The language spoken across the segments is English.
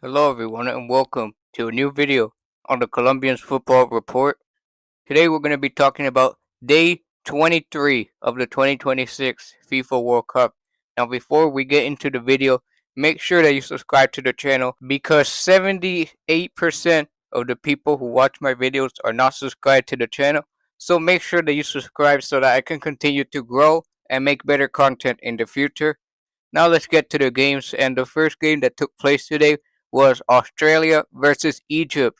Hello everyone and welcome to a new video on the Colombians Football Report. Today we're going to be talking about day 23 of the 2026 FIFA World Cup. Now before we get into the video, make sure that you subscribe to the channel because 78% of the people who watch my videos are not subscribed to the channel. So make sure that you subscribe so that I can continue to grow and make better content in the future. Now let's get to the games, and the first game that took place today was Australia versus Egypt.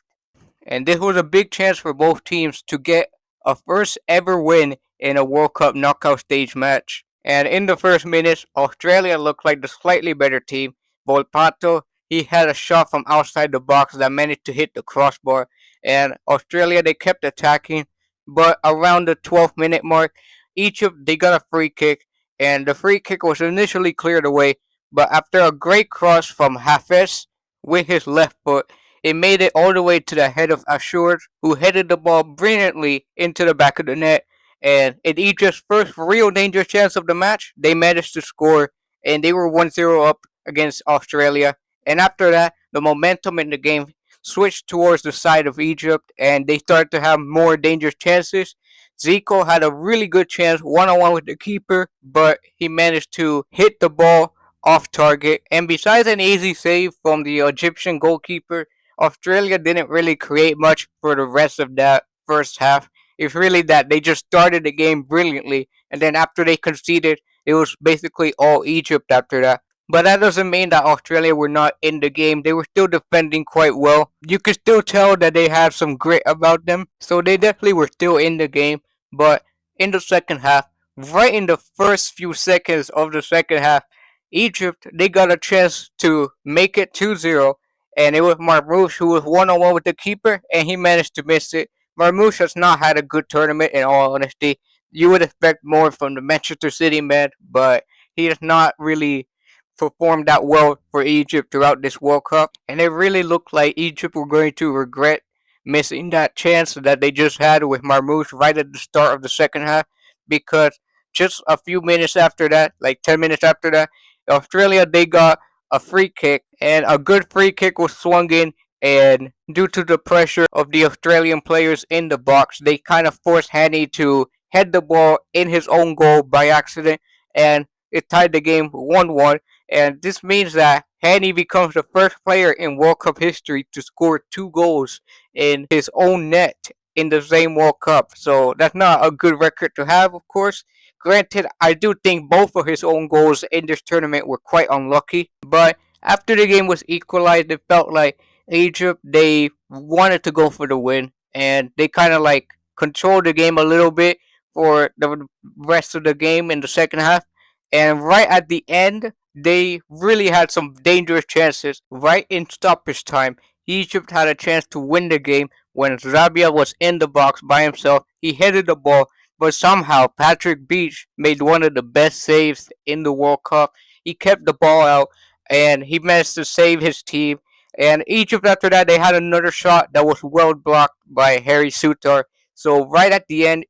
And this was a big chance for both teams to get a first ever win in a World Cup knockout stage match. And in the first minutes, Australia looked like the slightly better team. Volpato, he had a shot from outside the box that managed to hit the crossbar. And Australia, they kept attacking. But around the 12th minute mark, Egypt, they got a free kick. And the free kick was initially cleared away. But after a great cross from Hafez with his left foot, it made it all the way to the head of Ashur, who headed the ball brilliantly into the back of the net. And in Egypt's first real dangerous chance of the match, they managed to score, and they were 1-0 up against Australia. And after that, the momentum in the game switched towards the side of Egypt, and they started to have more dangerous chances. Zico had a really good chance one-on-one with the keeper, but he managed to hit the ball off target. And besides an easy save from the Egyptian goalkeeper, Australia didn't really create much for the rest of that first half. It's really that they just started the game brilliantly, and then after they conceded, it was basically all Egypt after that. But that doesn't mean that Australia were not in the game. They were still defending quite well. You could still tell that they had some grit about them, so they definitely were still in the game. But in the second half, right in the first few seconds of the second half, Egypt, they got a chance to make it 2-0, and it was Marmoush who was one-on-one with the keeper, and he managed to miss it. Marmoush has not had a good tournament, in all honesty. You would expect more from the Manchester City man, but he has not really performed that well for Egypt throughout this World Cup, and it really looked like Egypt were going to regret missing that chance that they just had with Marmoush right at the start of the second half, because just a few minutes after that, like 10 minutes after that, Australia, they got a free kick, and a good free kick was swung in, and due to the pressure of the Australian players in the box, they kind of forced Hanny to head the ball in his own goal by accident, and it tied the game 1-1. And this means that Hanny becomes the first player in World Cup history to score 2 goals in his own net in the same World Cup. So that's not a good record to have, of course. Granted, I do think both of his own goals in this tournament were quite unlucky, but after the game was equalized, it felt like Egypt, they wanted to go for the win, and they kind of like controlled the game a little bit for the rest of the game in the second half. And right at the end, they really had some dangerous chances. Right in stoppage time, Egypt had a chance to win the game when Rabia was in the box by himself. He headed the ball, but somehow Patrick Beach made one of the best saves in the World Cup. He kept the ball out, and he managed to save his team. And Egypt, after that, they had another shot that was well blocked by Harry Sutar. So right at the end,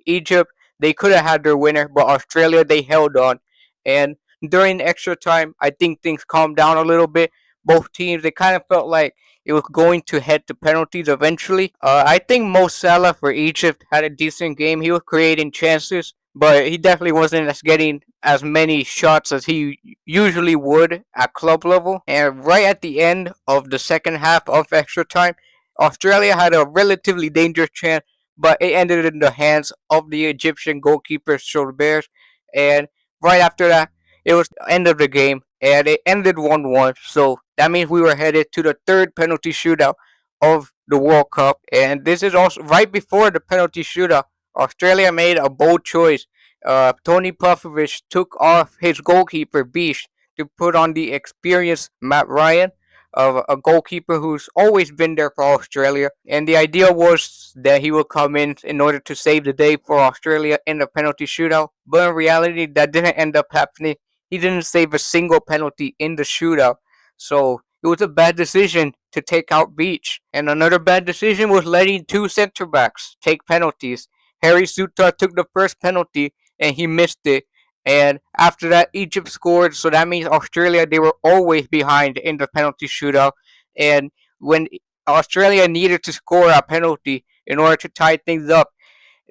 Egypt, they could have had their winner, but Australia, they held on. And during extra time, I think things calmed down a little bit. Both teams, they kind of felt like it was going to head to penalties eventually. I think Mo Salah for Egypt had a decent game. He was creating chances, but he definitely wasn't as getting as many shots as he usually would at club level. And right at the end of the second half of extra time, Australia had a relatively dangerous chance, but it ended in the hands of the Egyptian goalkeeper Solbert. And right after that, it was the end of the game, and it ended 1-1. So that means we were headed to the third penalty shootout of the World Cup. And this is also right before the penalty shootout. Australia made a bold choice. Tony Popovich took off his goalkeeper, Bish, to put on the experienced Matt Ryan, of a goalkeeper who's always been there for Australia. And the idea was that he would come in order to save the day for Australia in the penalty shootout. But in reality, that didn't end up happening. He didn't save a single penalty in the shootout. So it was a bad decision to take out Beach. And another bad decision was letting two center backs take penalties. Harry Sutar took the first penalty and he missed it. And after that, Egypt scored, so that means Australia, they were always behind in the penalty shootout. And when Australia needed to score a penalty in order to tie things up,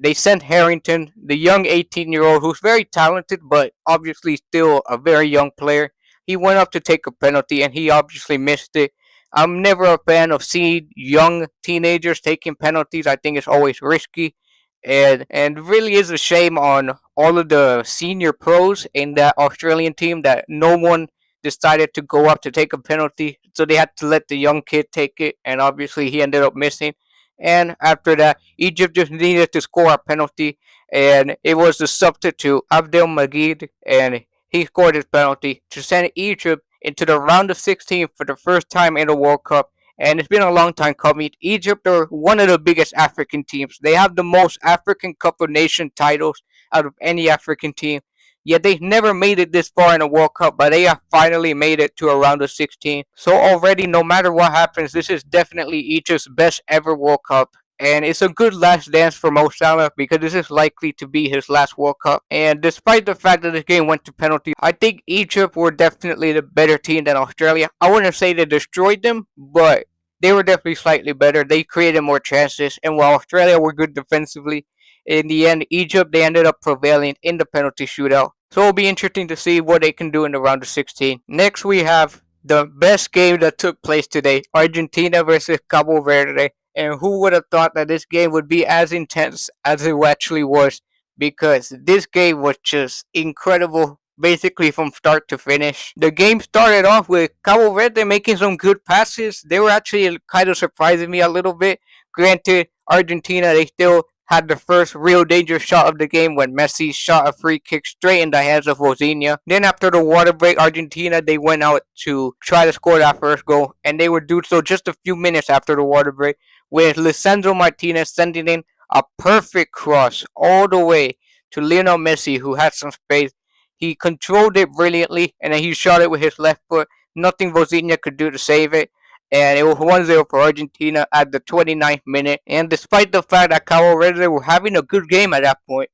they sent Harrington, the young 18-year-old who's very talented but obviously still a very young player. He went up to take a penalty and he obviously missed it. I'm never a fan of seeing young teenagers taking penalties. I think it's always risky. And really is a shame on all of the senior pros in that Australian team that no one decided to go up to take a penalty. So they had to let the young kid take it, and obviously he ended up missing. And after that, Egypt just needed to score a penalty, and it was the substitute Abdel Magid, and he scored his penalty to send Egypt into the round of 16 for the first time in the World Cup. And it's been a long time coming. Egypt are one of the biggest African teams. They have the most African Cup of Nations titles out of any African team. Yet they've never made it this far in a World Cup, but they have finally made it to a round of 16. So already, no matter what happens, this is definitely Egypt's best ever World Cup. And it's a good last dance for Mo Salah because this is likely to be his last World Cup. And despite the fact that this game went to penalty, I think Egypt were definitely the better team than Australia. I wouldn't say they destroyed them, but they were definitely slightly better. They created more chances, and while Australia were good defensively, in the end, Egypt, they ended up prevailing in the penalty shootout. So it'll be interesting to see what they can do in the round of 16. Next, we have the best game that took place today, Argentina versus Cabo Verde. And who would have thought that this game would be as intense as it actually was? Because this game was just incredible, basically from start to finish. The game started off with Cabo Verde making some good passes. They were actually kind of surprising me a little bit. Granted, Argentina, they still had the first real dangerous shot of the game when Messi shot a free kick straight in the hands of Vozinha. Then after the water break, Argentina, they went out to try to score that first goal, and they would do so just a few minutes after the water break, with Lisandro Martinez sending in a perfect cross all the way to Lionel Messi, who had some space. He controlled it brilliantly, and then he shot it with his left foot. Nothing Vozinha could do to save it. And it was 1-0 for Argentina at the 29th minute. And despite the fact that Cabo Verde were having a good game at that point,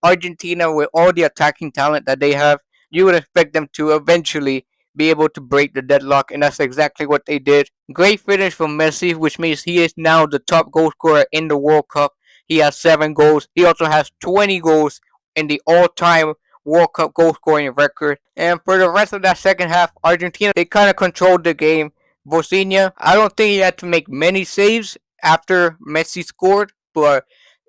Argentina, with all the attacking talent that they have, you would expect them to eventually be able to break the deadlock, and that's exactly what they did. Great finish from Messi, which means he is now the top goal scorer in the World Cup. He has 7 goals. He also has 20 goals in the all-time World Cup goal scoring record. And for the rest of that second half, Argentina, they kind of controlled the game. Vozinha, I don't think he had to make many saves after Messi scored, but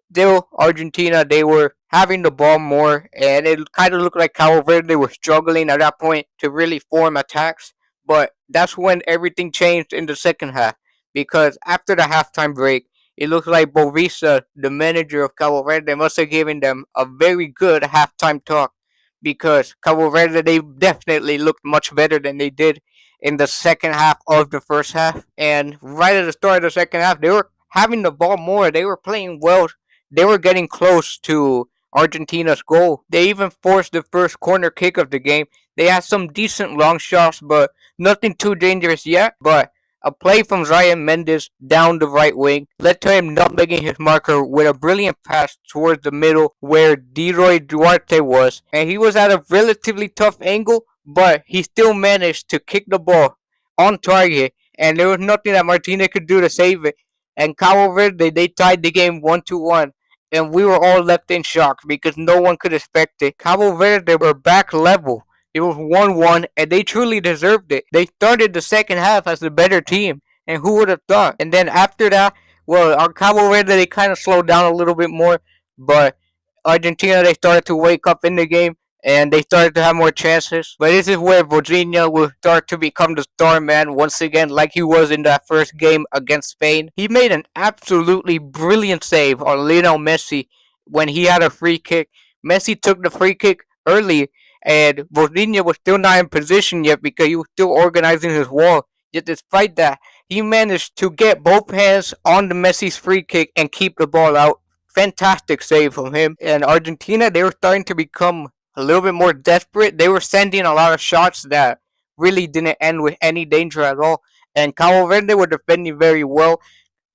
still, Argentina, they were having the ball more, and it kind of looked like Cabo Verde were struggling at that point to really form attacks. But that's when everything changed in the second half, because after the halftime break, it looked like Bovisa, the manager of Cabo Verde, must have given them a very good halftime talk, because Cabo Verde, they definitely looked much better than they did in the second half of the first half. And right at the start of the second half, they were having the ball more. They were playing well. They were getting close to Argentina's goal. They even forced the first corner kick of the game. They had some decent long shots, but nothing too dangerous yet. But a play from Zion Mendes down the right wing led to him nutmegging his marker with a brilliant pass towards the middle where Leroy Duarte was. And he was at a relatively tough angle, but he still managed to kick the ball on target, and there was nothing that Martinez could do to save it. And Cabo Verde, they tied the game 1-1, and we were all left in shock because no one could expect it. Cabo Verde were back level. It was 1-1, and they truly deserved it. They started the second half as the better team, and who would have thought? And then after that, well, our Cabo Verde, they kind of slowed down a little bit more, but Argentina, they started to wake up in the game, and they started to have more chances. But this is where Vozinha will start to become the star man once again, like he was in that first game against Spain. He made an absolutely brilliant save on Lionel Messi when he had a free kick. Messi took the free kick early, and Vozinha was still not in position yet because he was still organizing his wall. Yet despite that, he managed to get both hands on the Messi's free kick and keep the ball out. Fantastic save from him. And Argentina, they were starting to become a little bit more desperate. They were sending a lot of shots that really didn't end with any danger at all. And Cabo Verde were defending very well.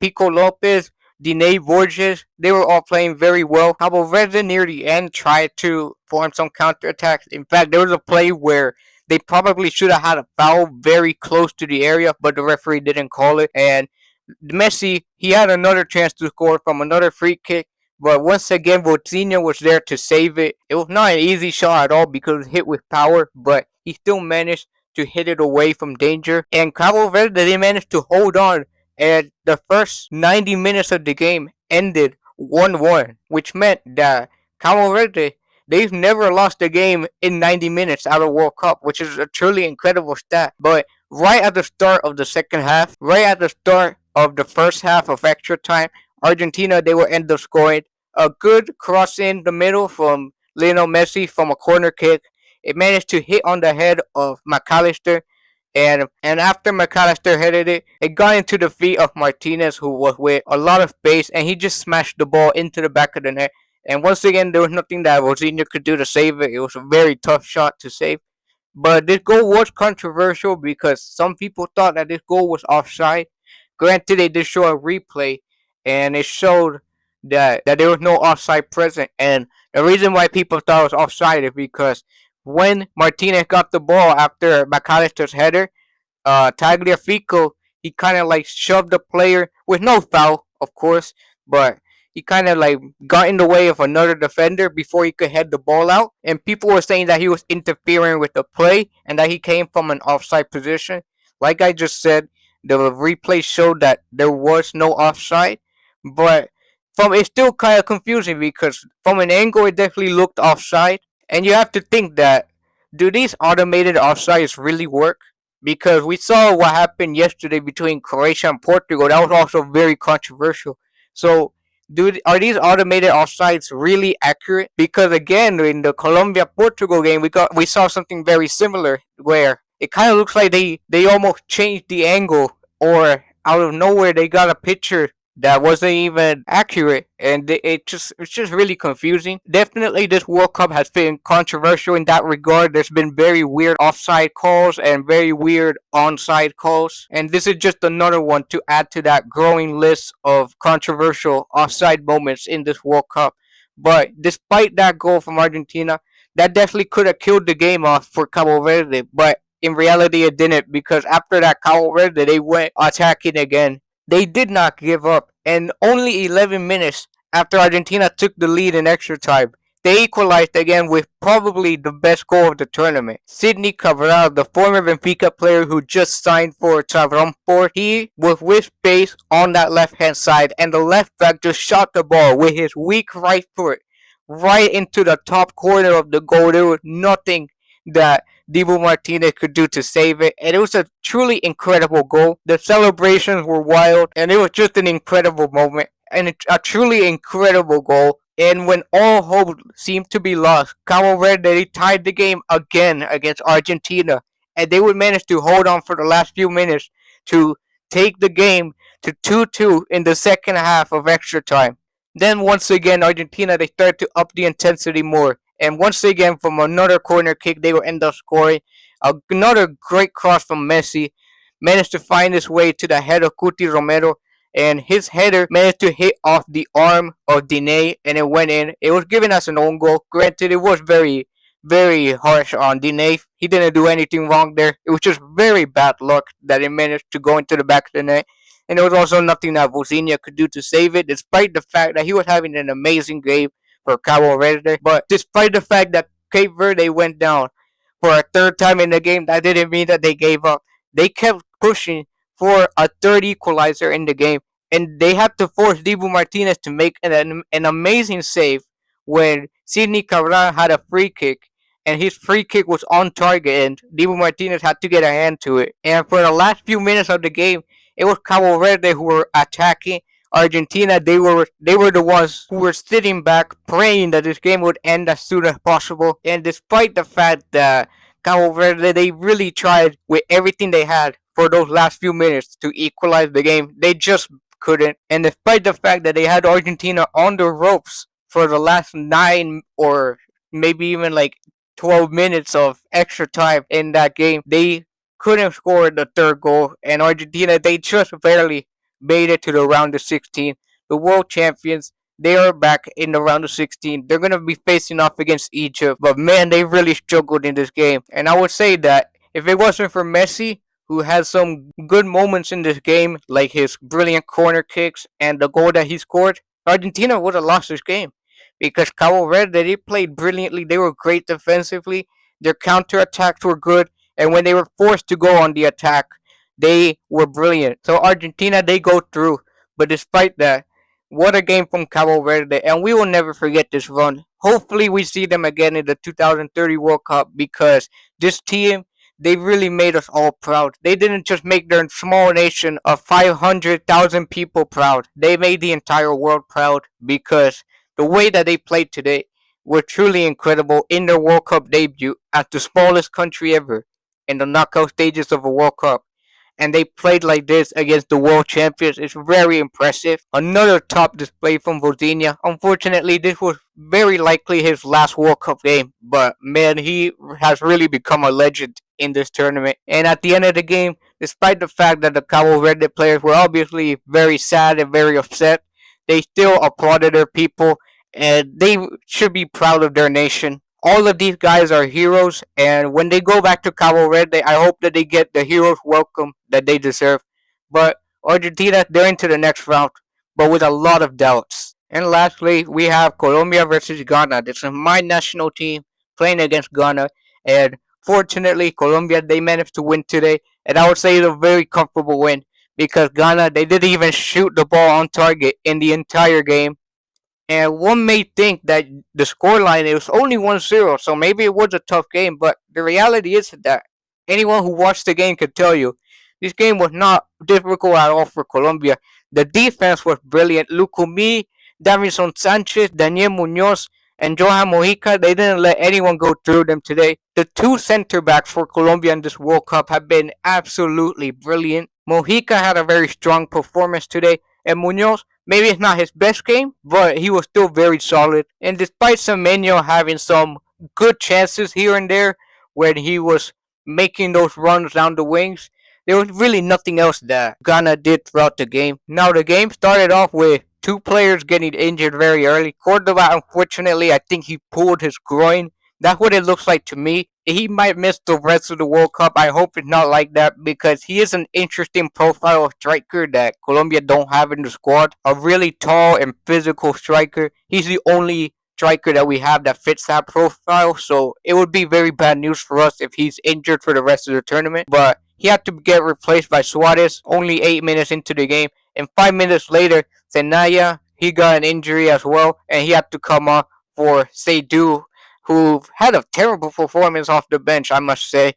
Pico Lopez, Dine Borges, they were all playing very well. Cabo Verde near the end tried to form some counterattacks. In fact, there was a play where They probably should have had a foul very close to the area, but the referee didn't call it. And Messi, he had another chance to score from another free kick, but once again, Vozinha was there to save it. It was not an easy shot at all because it was hit with power, but he still managed to hit it away from danger. And Cabo Verde, they managed to hold on, and the first 90 minutes of the game ended 1-1, which meant that Cabo Verde, they've never lost a game in 90 minutes out of World Cup, which is a truly incredible stat. But right at the start of the second half, right at the start of the first half of extra time, Argentina, they will end up scoring a good cross in the middle from Lionel Messi from a corner kick. It managed to hit on the head of McAllister, and after McAllister headed it, it got into the feet of Martinez, who was with a lot of pace, and he just smashed the ball into the back of the net. And once again, there was nothing that Rosinha could do to save it. It was a very tough shot to save. But this goal was controversial because some people thought that this goal was offside. Granted, they did show a replay, and it showed that there was no offside present. And the reason why people thought it was offside is because when Martinez got the ball after McAllister's header, Tagliafico, he kind of like shoved the player with no foul, of course, but he kind of like got in the way of another defender before he could head the ball out. And people were saying that he was interfering with the play and that he came from an offside position. Like I just said, the replay showed that there was no offside, but it's still kind of confusing because from an angle it definitely looked offside. And you have to think that, do these automated offsides really work? Because we saw what happened yesterday between Croatia and Portugal. That was also very controversial. So, are these automated offsides really accurate? Because again, in the Colombia Portugal game, we saw something very similar where it kind of looks like they almost changed the angle, or out of nowhere they got a picture that wasn't even accurate, and it's just really confusing. Definitely, this World Cup has been controversial in that regard. There's been very weird offside calls and very weird onside calls, and this is just another one to add to that growing list of controversial offside moments in this World Cup. But despite that goal from Argentina, that definitely could have killed the game off for Cabo Verde, but in reality it didn't, because after that Cabo Verde, they went attacking again. They did not give up, and only 11 minutes after Argentina took the lead in extra time, they equalized again with probably the best goal of the tournament. Sidney Cabral, the former Benfica player who just signed for Trabzonspor, he was with pace on that left-hand side, and the left back just shot the ball with his weak right foot right into the top corner of the goal. There was nothing that Dibu Martinez could do to save it, and it was a truly incredible goal. The celebrations were wild, and it was just an incredible moment, and a truly incredible goal. And when all hope seemed to be lost, Cabo Verde, they tied the game again against Argentina, and they would manage to hold on for the last few minutes to take the game to 2-2 in the second half of extra time. Then once again, Argentina, they started to up the intensity more. And once again, from another corner kick, they will end up scoring. Another great cross from Messi managed to find his way to the head of Cuti Romero, and his header managed to hit off the arm of Diné, and it went in. It was given as an own goal. Granted, it was very, very harsh on Diné. He didn't do anything wrong there. It was just very bad luck that it managed to go into the back of the net. And there was also nothing that Vozinha could do to save it, despite the fact that he was having an amazing game for Cabo Verde. But despite the fact that Cape Verde went down for a third time in the game, that didn't mean that they gave up. They kept pushing for a third equalizer in the game, and they had to force Dibu Martinez to make an amazing save when Sidney Cabral had a free kick, and his free kick was on target, and Dibu Martinez had to get a hand to it. And for the last few minutes of the game, it was Cabo Verde who were attacking. Argentina, they were the ones who were sitting back, praying that this game would end as soon as possible. And despite the fact that Cabo Verde, they really tried with everything they had for those last few minutes to equalize the game, they just couldn't. And despite the fact that they had Argentina on the ropes for the last 9 or maybe even like 12 minutes of extra time in that game, they couldn't score the third goal. And Argentina, they just barely made it to the round of 16. The world champions, They are back in the round of 16. They're going to be facing off against Egypt. But man, they really struggled in this game. And I would say that if it wasn't for Messi, who had some good moments in this game, like his brilliant corner kicks and the goal that he scored, Argentina would have lost this game. Because Cabo Verde, they played brilliantly. They were great defensively. Their counterattacks were good. And when they were forced to go on the attack, they were brilliant. So Argentina, they go through. But despite that, what a game from Cabo Verde. And we will never forget this run. Hopefully we see them again in the 2030 World Cup because this team, they really made us all proud. They didn't just make their small nation of 500,000 people proud. They made the entire world proud because the way that they played today were truly incredible in their World Cup debut as the smallest country ever in the knockout stages of a World Cup. And they played like this against the world champions. It's very impressive. Another top display from Vozinha. Unfortunately, this was very likely his last World Cup game, but man, he has really become a legend in this tournament. And at the end of the game, despite the fact that the Cabo Verde players were obviously very sad and very upset, they still applauded their people and they should be proud of their nation. All of these guys are heroes, and when they go back to Cabo Verde, I hope that they get the heroes welcome that they deserve. But Argentina, they're into the next round, but with a lot of doubts. And lastly, we have Colombia versus Ghana. This is my national team playing against Ghana, and fortunately, Colombia, they managed to win today, and I would say it's a very comfortable win because Ghana, they didn't even shoot the ball on target in the entire game. And one may think that the scoreline it was only 1-0, so maybe it was a tough game, but the reality is that anyone who watched the game could tell you this game was not difficult at all for Colombia. The defense was brilliant. Lucumí, Davison Sanchez, Daniel Munoz, and Johan Mojica, they didn't let anyone go through them today. The two center backs for Colombia in this World Cup have been absolutely brilliant. Mojica had a very strong performance today, and Munoz, maybe it's not his best game, but he was still very solid. And despite Semenyo having some good chances here and there when he was making those runs down the wings, there was really nothing else that Ghana did throughout the game. Now, the game started off with two players getting injured very early. Cordoba, unfortunately, I think he pulled his groin. That's what it looks like to me. He might miss the rest of the World Cup. I hope it's not like that because he is an interesting profile of striker that Colombia don't have in the squad. A really tall and physical striker. He's the only striker that we have that fits that profile. So it would be very bad news for us if he's injured for the rest of the tournament. But he had to get replaced by Suarez only 8 minutes into the game. And 5 minutes later, Zenaya, he got an injury as well. And he had to come off for Seydu, who had a terrible performance off the bench, I must say.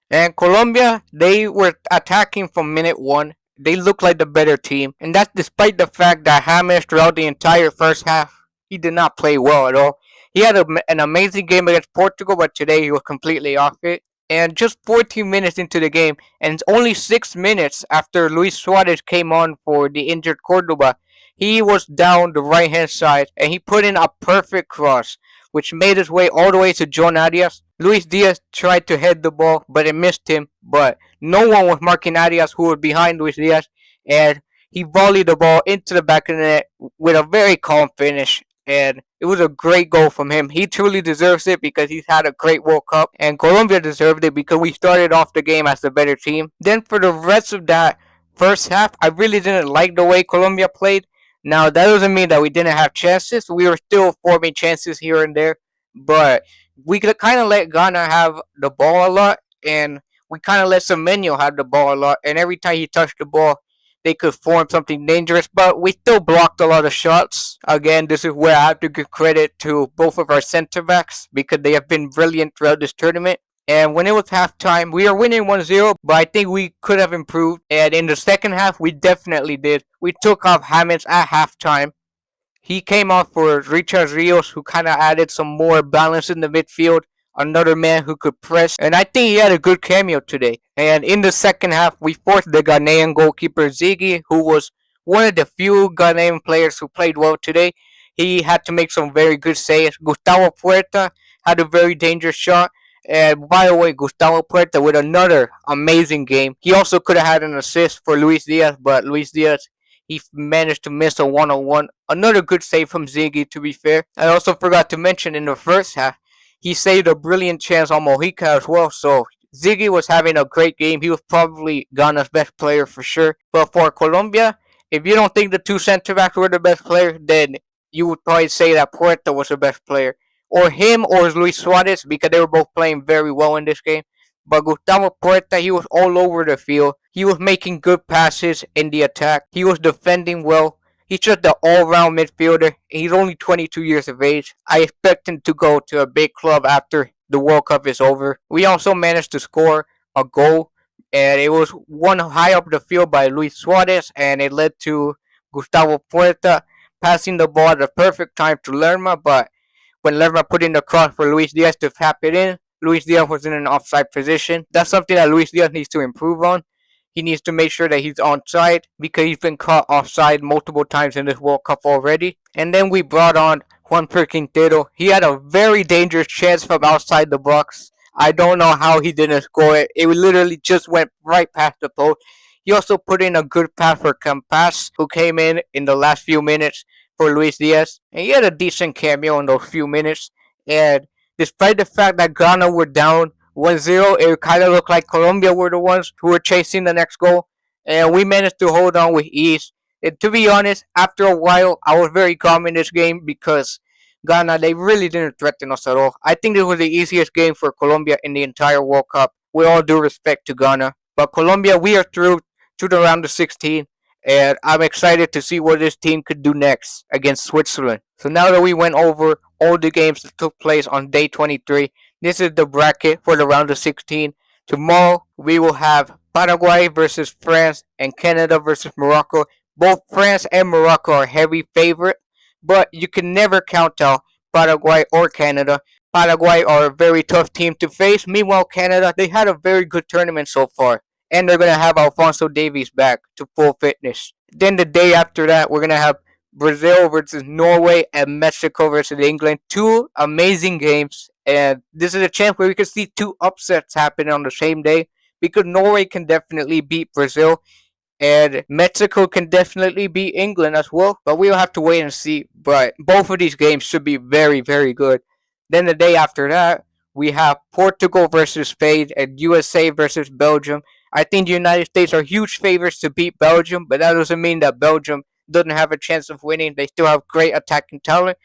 And Colombia, they were attacking from minute one. They looked like the better team. And that's despite the fact that James, throughout the entire first half, he did not play well at all. He had an amazing game against Portugal, but today he was completely off it. And just 14 minutes into the game, and only 6 minutes after Luis Suarez came on for the injured Cordoba, he was down the right hand side and he put in a perfect cross, which made its way all the way to John Arias. Luis Diaz tried to head the ball, but it missed him. But no one was marking Arias, who was behind Luis Diaz, and he volleyed the ball into the back of the net with a very calm finish. And it was a great goal from him. He truly deserves it because he's had a great World Cup. And Colombia deserved it because we started off the game as the better team. Then for the rest of that first half, I really didn't like the way Colombia played. Now, that doesn't mean that we didn't have chances. We were still forming chances here and there. But we could kind of let Ghana have the ball a lot. And we kind of let Semenyo have the ball a lot. And every time he touched the ball, they could form something dangerous, but we still blocked a lot of shots. Again, this is where I have to give credit to both of our center backs because they have been brilliant throughout this tournament. And when it was halftime, we are winning 1-0, but I think we could have improved. And in the second half, we definitely did. We took off James at halftime. He came off for Richard Rios, who kind of added some more balance in the midfield. Another man who could press, and I think he had a good cameo today. And in the second half, we forced the Ghanaian goalkeeper Ziggy, who was one of the few Ghanaian players who played well today. He had to make some very good saves. Gustavo Puerta had a very dangerous shot. And by the way, Gustavo Puerta with another amazing game. He also could have had an assist for Luis Diaz, but Luis Diaz, He managed to miss a one-on-one. Another good save from Ziggy, to be fair. I also forgot to mention in the first half, he saved a brilliant chance on Mojica as well. So Ziggy was having a great game. He was probably Ghana's best player for sure. But for Colombia, if you don't think the two center backs were the best player, then you would probably say that Puerta was the best player. Or him or Luis Suarez, because they were both playing very well in this game. But Gustavo Puerta, he was all over the field. He was making good passes in the attack. He was defending well. He's just an all-round midfielder. He's only 22 years of age. I expect him to go to a big club after the World Cup is over. We also managed to score a goal, and it was one high up the field by Luis Suarez, and it led to Gustavo Puerta passing the ball at the perfect time to Lerma, but when Lerma put in the cross for Luis Diaz to tap it in, Luis Diaz was in an offside position. That's something that Luis Diaz needs to improve on. He needs to make sure that he's onside because he's been caught offside multiple times in this World Cup already. And then we brought on Juanfer Quintero. He had a very dangerous chance from outside the box. I don't know how he didn't score it. It literally just went right past the post. He also put in a good pass for Campas, who came in the last few minutes for Luis Diaz. And he had a decent cameo in those few minutes. And despite the fact that Ghana were down 1-0, it kind of looked like Colombia were the ones who were chasing the next goal. And we managed to hold on with ease. And to be honest, after a while, I was very calm in this game because Ghana, they really didn't threaten us at all. I think this was the easiest game for Colombia in the entire World Cup. With all due respect to Ghana. But Colombia, we are through to the round of 16. And I'm excited to see what this team could do next against Switzerland. So now that we went over all the games that took place on day 23, this is the bracket for the round of 16. Tomorrow we will have Paraguay versus France and Canada versus Morocco. Both France and Morocco are heavy favorite, but you can never count out Paraguay or Canada. Paraguay are a very tough team to face. Meanwhile, Canada, they had a very good tournament so far. And they're going to have Alphonso Davies back to full fitness. Then the day after that, we're going to have Brazil versus Norway and Mexico versus England. Two amazing games. And this is a chance where we could see two upsets happen on the same day. Because Norway can definitely beat Brazil. And Mexico can definitely beat England as well. But we'll have to wait and see. But both of these games should be very, very good. Then the day after that, we have Portugal versus Spain and USA versus Belgium. I think the United States are huge favorites to beat Belgium, but that doesn't mean that Belgium doesn't have a chance of winning. They still have great attacking talent.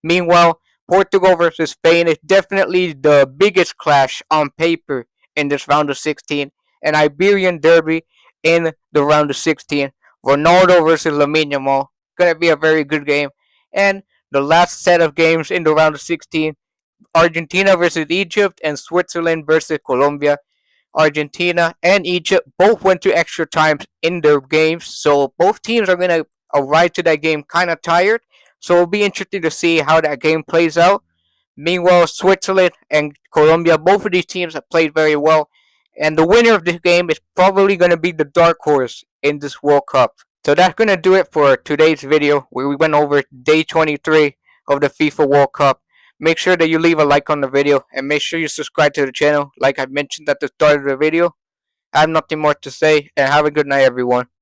Meanwhile, Portugal versus Spain is definitely the biggest clash on paper in this round of 16. An Iberian derby in the round of 16. Ronaldo versus Lamine Yamal. Gonna be a very good game. And the last set of games in the round of 16. Argentina versus Egypt and Switzerland versus Colombia. Argentina and Egypt both went to extra times in their games, so both teams are going to arrive to that game kind of tired. So it'll be interesting to see how that game plays out. Meanwhile, Switzerland and Colombia, both of these teams have played very well, and the winner of this game is probably going to be the dark horse in this World Cup. So that's going to do it for today's video, where we went over day 23 of the FIFA World Cup. Make sure that you leave a like on the video and make sure you subscribe to the channel like I mentioned at the start of the video. I have nothing more to say and have a good night everyone.